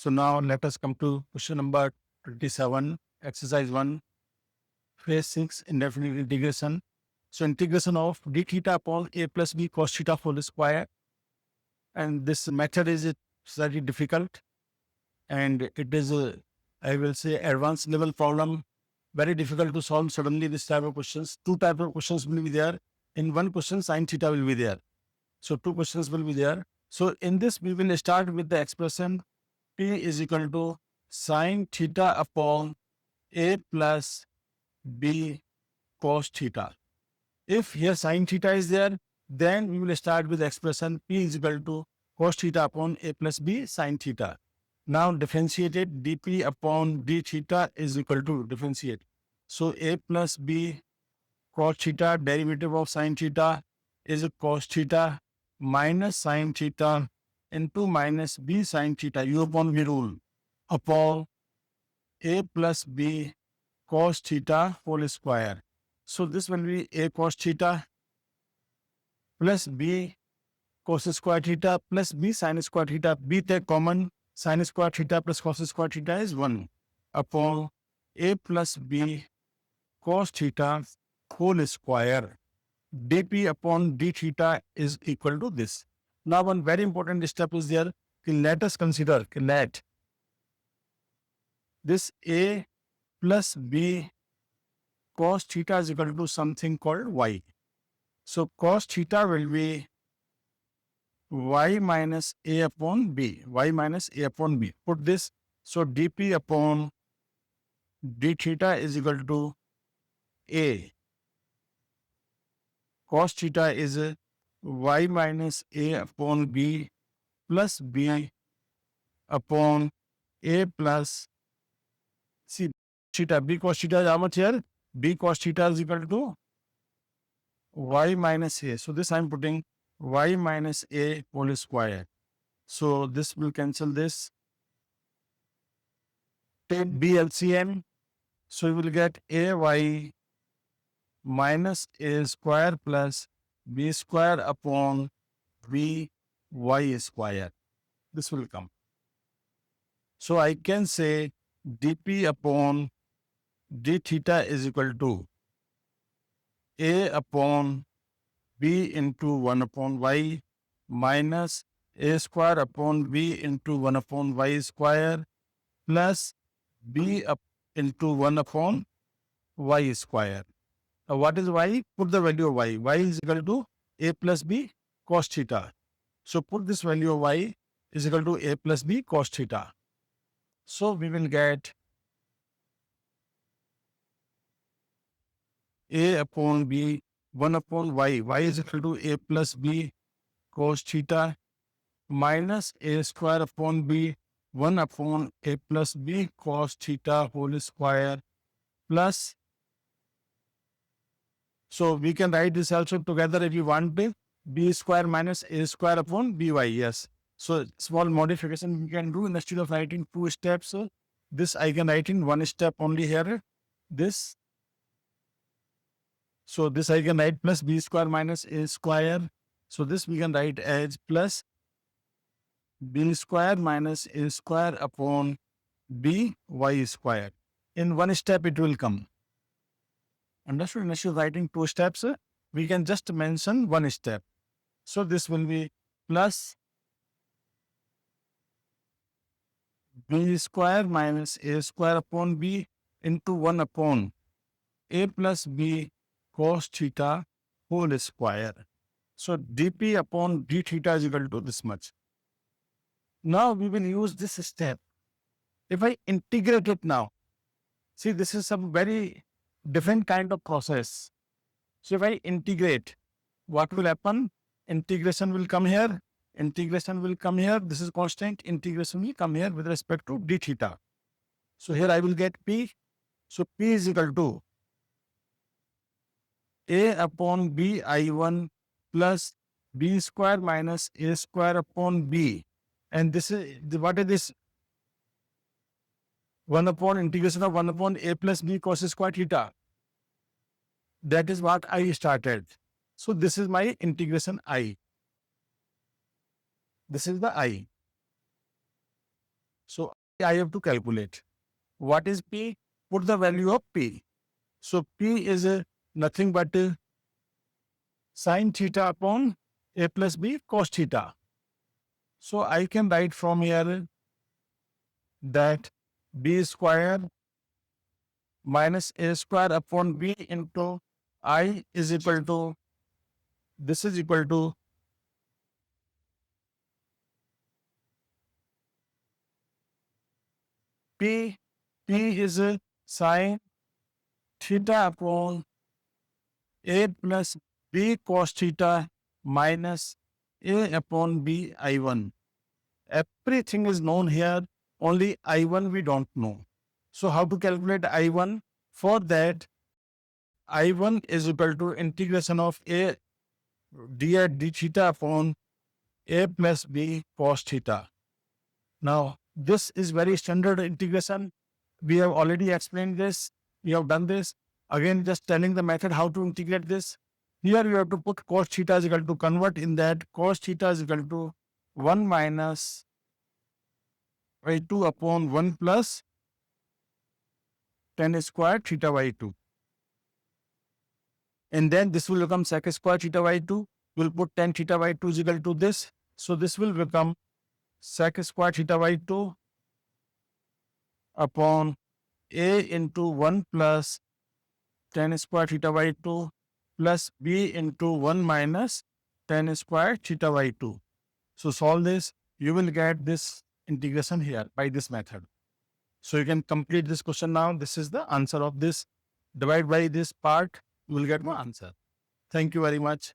So now let us come to question number 27, exercise 1, phase 6, indefinite integration. So integration of d theta upon a plus b cos theta whole square. And this method is slightly difficult. And it is, I will say, advanced level problem. Very difficult to solve suddenly this type of questions. Two type of questions will be there. In one question, sin theta will be there. So two questions will be there. So in this, we will start with the expression P is equal to sin theta upon a plus b cos theta. If here sin theta is there, then we will start with the expression P is equal to cos theta upon a plus b sin theta. Now differentiated dp upon d theta is equal to differentiate. So a plus b cos theta, derivative of sin theta is cos theta minus sin theta into minus b sin theta, u upon v rule, upon a plus b cos theta whole square. So this will be a cos theta plus b cos square theta plus b sin square theta. B take common, sin square theta plus cos square theta is 1 upon a plus b cos theta whole square. dp upon d theta is equal to this. Now one very important step is there. Let us consider, let this a plus b cos theta is equal to something called y. So cos theta will be y minus a upon b, y minus a upon b. Put this, so dp upon d theta is equal to a. Cos theta is y minus a upon b plus b upon a plus c theta. B cos theta is how much here? B cos theta is equal to y minus a. So this I am putting y minus a whole square. So this will cancel this. Take b LCM. So you will get ay minus a square plus b square upon b y square. This will come. So I can say dp upon d theta is equal to a upon b into 1 upon y minus a square upon b into 1 upon y square plus b up into 1 upon y square. What is y? Put the value of y. Y is equal to a plus b cos theta. So put this value of y is equal to a plus b cos theta. So we will get a upon b 1 upon y. Y is equal to a plus b cos theta minus a square upon b 1 upon a plus b cos theta whole square plus. So we can write this also together if you want to. B square minus a square upon by. Yes. So small modification we can do instead of writing two steps. This I can write in one step only here. This. So this I can write plus b square minus a square. So this we can write as plus b square minus a square upon b y square. In one step it will come. Understood? Instead of writing two steps, we can just mention one step. So this will be plus b square minus a square upon b into 1 upon a plus b cos theta whole square. So dp upon d theta is equal to this much. Now we will use this step. If I integrate it now, see this is some very different kind of process. So if I integrate, what will happen? Integration will come here. Integration will come here. This is constant. Integration will come here with respect to d theta. So here I will get p. So p is equal to a upon b I1 plus b square minus a square upon b. And this is, what is this? 1 upon integration of 1 upon a plus b cos square theta. That is what I started. So this is my integration I. This is the I. So I have to calculate. What is P? Put the value of P. So P is nothing but sin theta upon A plus B cos theta. So I can write from here that B square minus A square upon B into I is equal to, this is equal to P. P is sin theta upon A plus B cos theta minus A upon B I1. Everything is known here, only I1 we don't know. So how to calculate I1? For that, I1 is equal to integration of A d theta upon A plus B cos theta. Now, this is very standard integration. We have already explained this. We have done this. Again, just telling the method how to integrate this. Here you have to put cos theta is equal to, convert in that cos theta is equal to 1 minus by 2 upon 1 plus tan square theta by 2. And then this will become sec square theta by 2. We'll put tan theta by 2 is equal to this. So this will become sec square theta by 2 upon A into 1 plus tan square theta by 2 plus B into 1 minus tan square theta by 2. So solve this. You will get this integration here by this method. So you can complete this question now. This is the answer of this. Divide by this part, you will get the answer. Thank you very much.